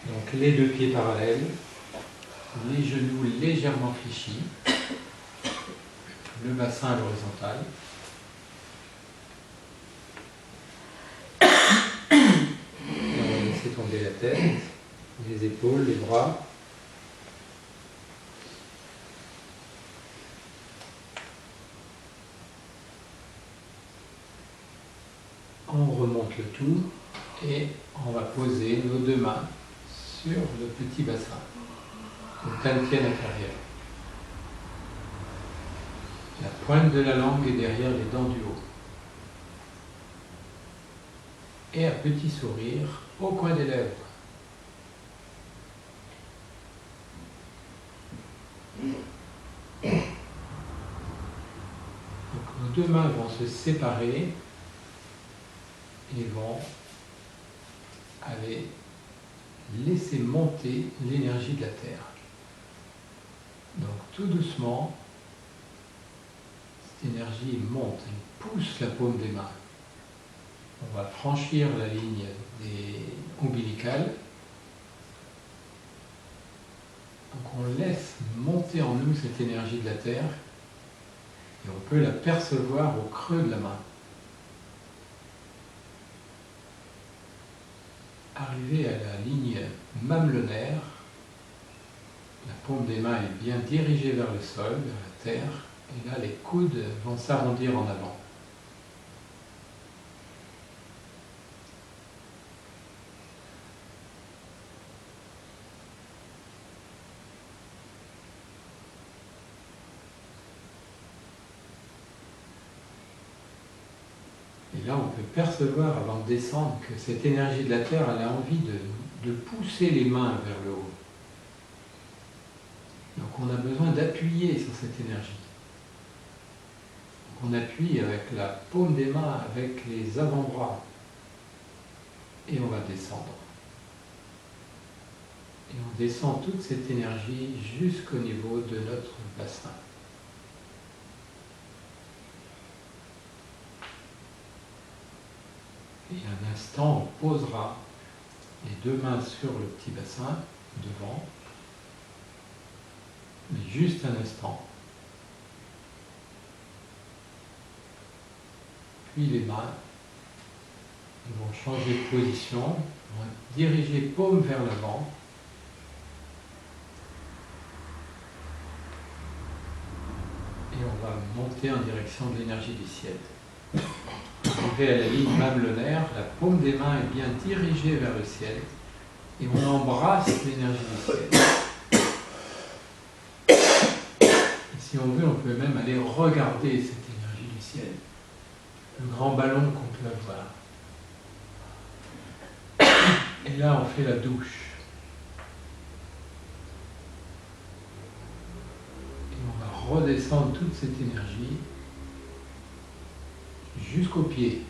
Donc les deux pieds parallèles, les genoux légèrement fléchis, le bassin à l'horizontale. Et on va laisser tomber la tête, les épaules, les bras. On remonte le tout et on va poser nos deux mains sur le petit bassin, le dantian inférieur. La pointe de la langue est derrière les dents du haut. Et un petit sourire au coin des lèvres. Donc nos deux mains vont se séparer et vont aller laisser monter l'énergie de la Terre. Donc tout doucement, cette énergie monte, elle pousse la paume des mains. On va franchir la ligne des ombilicales. Donc on laisse monter en nous cette énergie de la Terre et on peut la percevoir au creux de la main. Arrivé à la ligne mamelonnaire, la paume des mains est bien dirigée vers le sol, vers la terre, et là les coudes vont s'arrondir en avant. Et là, on peut percevoir avant de descendre que cette énergie de la Terre, elle a envie de pousser les mains vers le haut. Donc on a besoin d'appuyer sur cette énergie. Donc on appuie avec la paume des mains, avec les avant-bras. Et on va descendre. Et on descend toute cette énergie jusqu'au niveau de notre bassin. Et un instant, on posera les deux mains sur le petit bassin, devant, mais juste un instant. Puis les mains vont changer de position, vont diriger paume vers l'avant. Et on va monter en direction de l'énergie du ciel. Arrivé à la ligne mamelonnaire, la paume des mains est bien dirigée vers le ciel et on embrasse l'énergie du ciel. Et si on veut, on peut même aller regarder cette énergie du ciel, le grand ballon qu'on peut avoir. Et là, on fait la douche. Et on va redescendre toute cette énergie jusqu'aux pieds.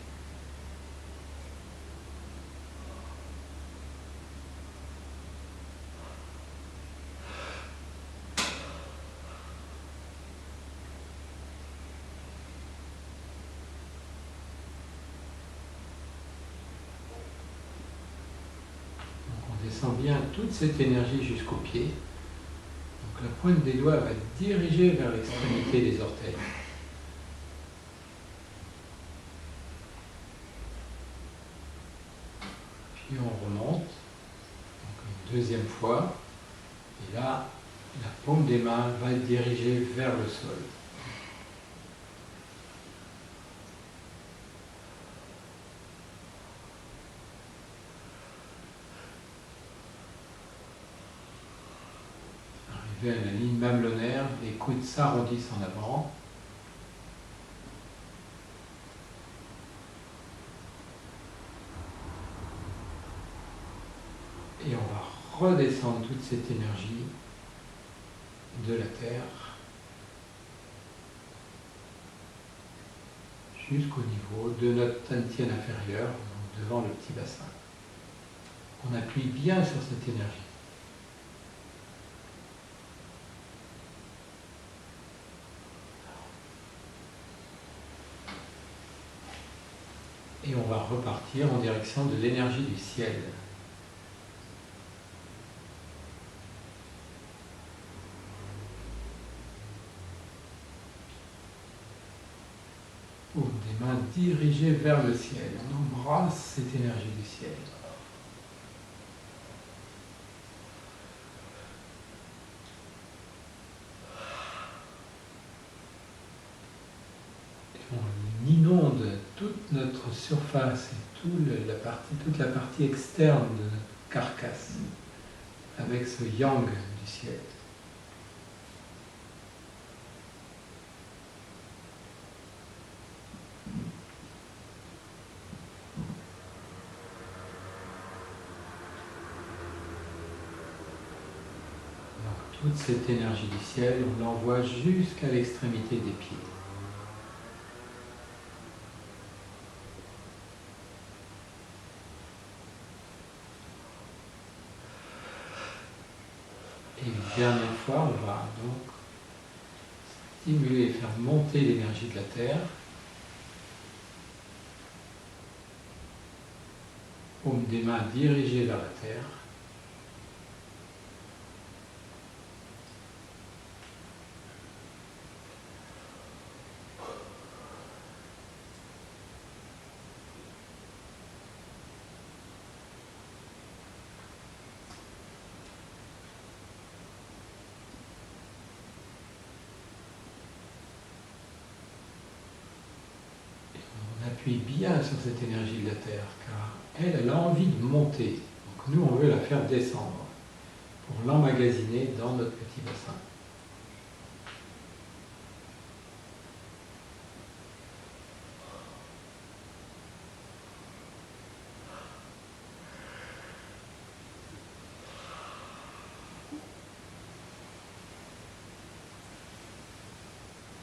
Donc on descend bien toute cette énergie jusqu'aux pieds. Donc la pointe des doigts va être dirigée vers l'extrémité des orteils. Puis on remonte, donc une deuxième fois, et là, la paume des mains va être dirigée vers le sol. Arrivé à la ligne mamelonnaire, les coudes s'arrondissent en avant. Et on va redescendre toute cette énergie de la Terre jusqu'au niveau de notre dantian inférieur, donc devant le petit bassin. On appuie bien sur cette énergie. Et on va repartir en direction de l'énergie du ciel. main dirigée vers le ciel. On embrasse cette énergie du ciel. On inonde toute notre surface et toute la partie externe de notre carcasse avec ce yang du ciel. Toute cette énergie du ciel, on l'envoie jusqu'à l'extrémité des pieds. Et une dernière fois, on va donc stimuler et faire monter l'énergie de la Terre. Paume des mains dirigées vers la Terre. Appuie bien sur cette énergie de la Terre, car elle a envie de monter. Donc nous, on veut la faire descendre pour l'emmagasiner dans notre petit bassin.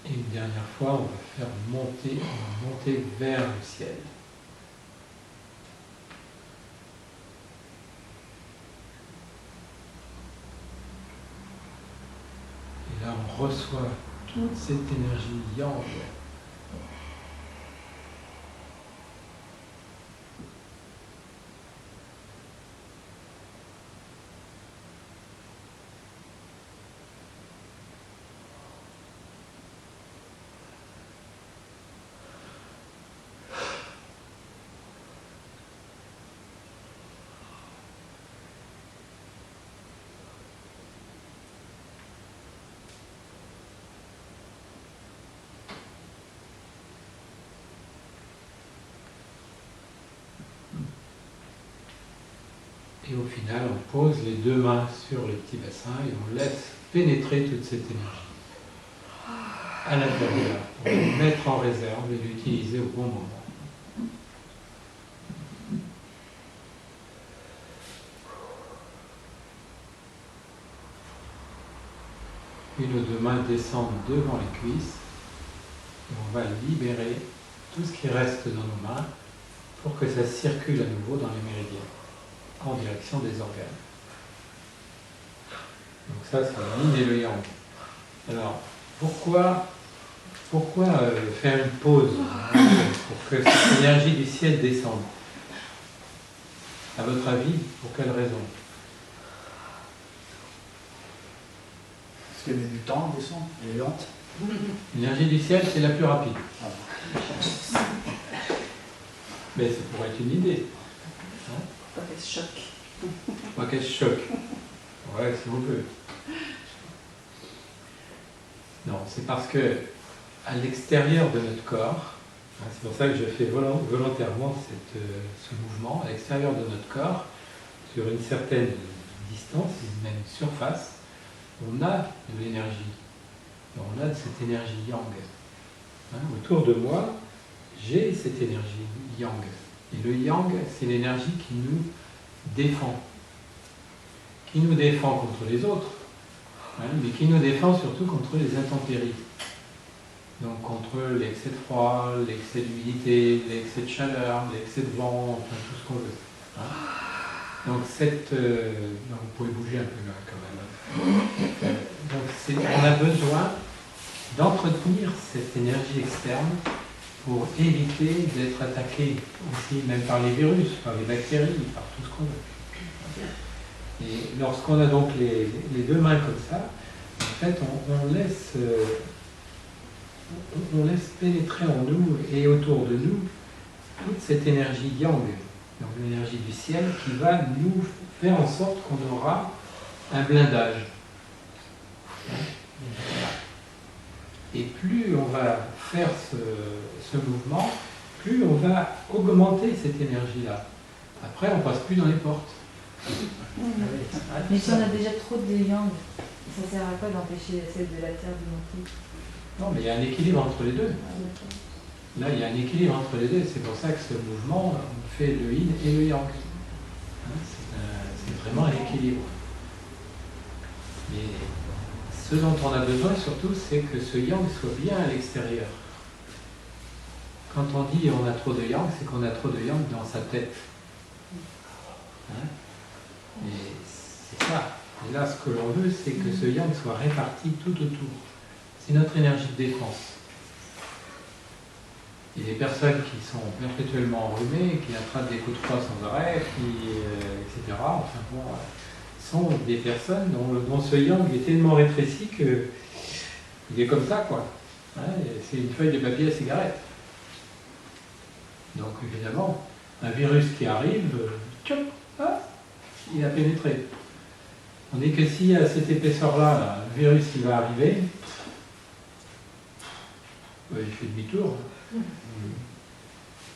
Et une dernière fois, on va faire monter vers le ciel. Et là, on reçoit toute cette énergie yang. Et au final, on pose les deux mains sur le petit bassin et on laisse pénétrer toute cette énergie à l'intérieur pour la mettre en réserve et l'utiliser au bon moment. Puis nos deux mains descendent devant les cuisses et on va libérer tout ce qui reste dans nos mains pour que ça circule à nouveau dans les méridiens, en direction des organes. Donc ça, c'est le yin et le yang. Alors, pourquoi faire une pause pour que cette énergie du ciel descende? À votre avis, pour quelle raison? Parce qu'elle met du temps à descendre, elle est lente. L'énergie du ciel, c'est la plus rapide. Mais ça pourrait être une idée. Hein? Pas qu'elle se choque. Pas qu'elle se choque. Ouais, si on veut. Non, c'est parce que à l'extérieur de notre corps, hein, c'est pour ça que je fais volontairement ce mouvement, à l'extérieur de notre corps, sur une certaine distance, même surface, on a de l'énergie. On a de cette énergie yang. Hein, autour de moi, j'ai cette énergie yang. Et le yang, c'est l'énergie qui nous défend. Qui nous défend contre les autres, hein, mais qui nous défend surtout contre les intempéries. Donc contre l'excès de froid, l'excès d'humidité, l'excès de chaleur, l'excès de vent, enfin tout ce qu'on veut. Hein. Donc vous pouvez bouger un peu là quand même. Donc on a besoin d'entretenir cette énergie externe pour éviter d'être attaqué aussi, même par les virus, par les bactéries, par tout ce qu'on veut. Et lorsqu'on a donc les deux mains comme ça, en fait, on laisse on laisse pénétrer en nous et autour de nous toute cette énergie yang, donc l'énergie du ciel, qui va nous faire en sorte qu'on aura un blindage. Et plus on va faire ce mouvement, plus on va augmenter cette énergie-là. Après, on passe plus dans les portes. Mais si on a déjà trop de yang, ça sert à quoi d'empêcher celle de la Terre de monter? Non, mais il y a un équilibre entre les deux. Là, il y a un équilibre entre les deux. C'est pour ça que ce mouvement, on fait le yin et le yang. C'est vraiment un équilibre. Mais ce dont on a besoin surtout, c'est que ce yang soit bien à l'extérieur. Quand on dit on a trop de yang, c'est qu'on a trop de yang dans sa tête. Et c'est ça. Et là, ce que l'on veut, c'est que ce yang soit réparti tout autour. C'est notre énergie de défense. Et les personnes qui sont perpétuellement enrhumées, qui attrapent des coups de froid sans arrêt, etc., enfin bon, sont des personnes dont ce yang est tellement rétréci qu'il est comme ça, quoi. C'est une feuille de papier à cigarette. Donc évidemment, un virus qui arrive, il a pénétré. On dit que si à cette épaisseur-là, le virus il va arriver, il fait demi-tour.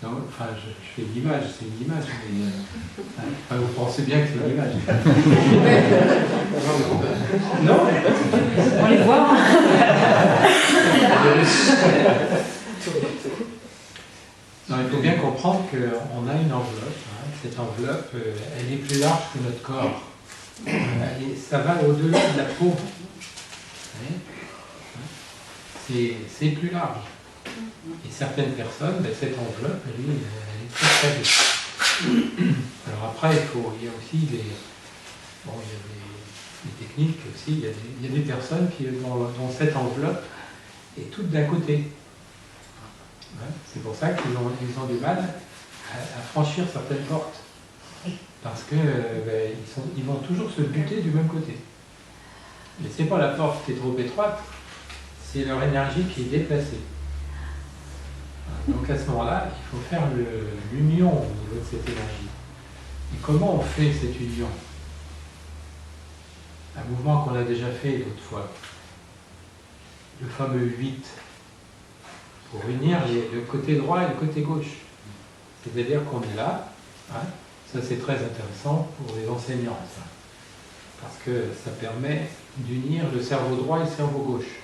Non, enfin, je fais une image, c'est une image, mais vous pensez bien que c'est une image. Non, on les voit. Non, il faut bien comprendre qu'on a une enveloppe. Cette enveloppe, elle est plus large que notre corps. Et ça va au-delà de la peau. C'est plus large. Et certaines personnes, cette enveloppe, elle est très très petite. Alors après, il y a aussi des techniques aussi. Il y a des personnes dont cette enveloppe est toute d'un côté. C'est pour ça qu'ils ont du mal à franchir certaines portes. Parce que ils vont toujours se buter du même côté. Mais ce n'est pas la porte qui est trop étroite, c'est leur énergie qui est déplacée. Donc à ce moment-là, il faut faire l'union au niveau de cette énergie. Et comment on fait cette union? Un mouvement qu'on a déjà fait l'autre fois. Le fameux 8. Pour unir le côté droit et le côté gauche. C'est-à-dire qu'on est là. Ça c'est très intéressant pour les enseignants. Ça. Parce que ça permet d'unir le cerveau droit et le cerveau gauche.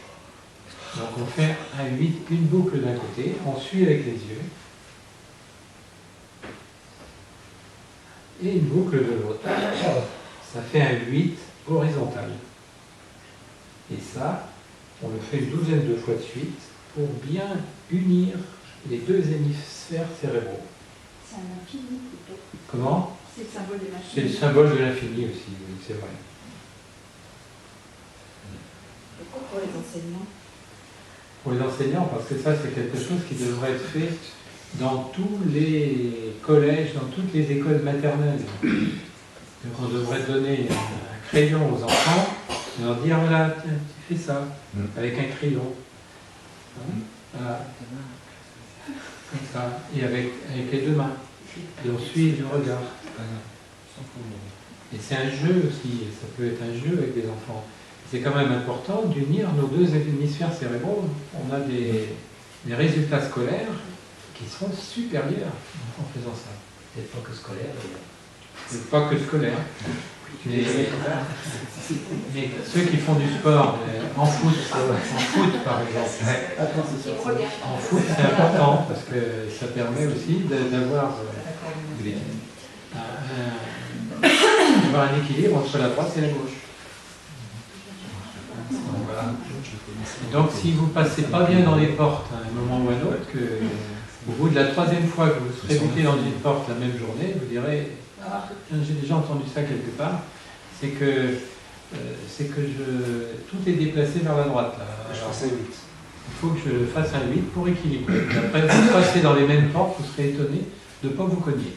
Donc on fait un 8, une boucle d'un côté, on suit avec les yeux, et une boucle de l'autre. Ça fait un 8 horizontal. Et ça, on le fait une douzaine de fois de suite pour bien unir les deux hémisphères cérébraux. C'est un infini plutôt. Comment? C'est le symbole de l'infini. C'est le symbole de l'infini aussi, oui, c'est vrai. Pourquoi pour les enseignants? Pour les enseignants, parce que ça c'est quelque chose qui devrait être fait dans tous les collèges, dans toutes les écoles maternelles. Donc on devrait donner un crayon aux enfants et leur dire voilà, tiens, tu fais ça, avec un crayon. Voilà. Comme ça. Et avec les deux mains. Et on suit le regard. Et c'est un jeu aussi, ça peut être un jeu avec des enfants. C'est quand même important d'unir nos deux hémisphères cérébraux. On a des résultats scolaires qui sont supérieurs en faisant ça. Peut-être pas que scolaire. Pas que scolaire. Mais ceux qui font du sport, en foot par exemple. En foot, c'est important parce que ça permet aussi d'avoir un équilibre entre la droite et la gauche. Voilà. Donc si vous ne passez pas bien dans les portes à un moment ou à un autre, au bout de la troisième fois que vous serez buté dans une porte la même journée, vous direz « Ah, j'ai déjà entendu ça quelque part », c'est que tout est déplacé vers la droite. Là. Je pense à 8. Il faut que je fasse un 8 pour équilibrer. Après, si vous passez dans les mêmes portes, vous serez étonné de ne pas vous cogner.